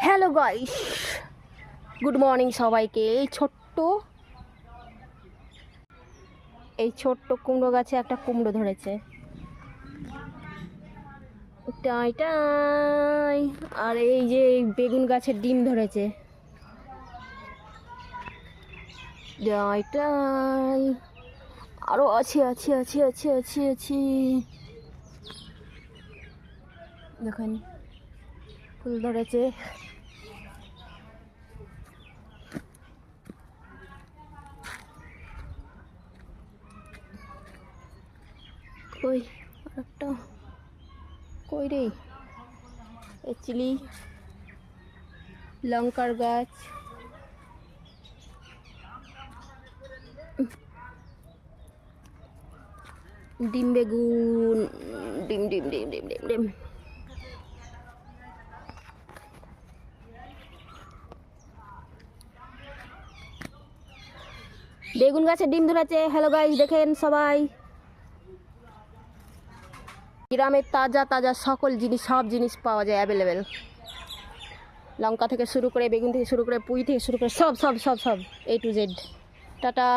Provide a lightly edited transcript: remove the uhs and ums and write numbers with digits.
Hello guys, good morning সবাইকে। এই ছোট্ট কুমড়ো গাছে একটা কুমড়ো ধরেছে, টাই টাই। আর এই যে বেগুন গাছের ডিম ধরেছে, টাই টাই। আরো আছে আছে আছে আছে আছে আছে দেখেন ফুল ধরেছে। কই আরেকটা, কই রে? চিলি লঙ্কার গাছ, ডিম বেগুন, ডিম ডিম ডিম ডিম ডিম ডিম। বেগুন গাছে ডিম ধরেছে। হ্যালো গাইস, দেখেন সবাই, গ্রামের তাজা তাজা সকল জিনিস, সব জিনিস পাওয়া যায় অ্যাভেলেবেল। লঙ্কা থেকে শুরু করে, বেগুন থেকে শুরু করে, পুঁই থেকে শুরু করে সব সব সব সব A to Z। টাটা।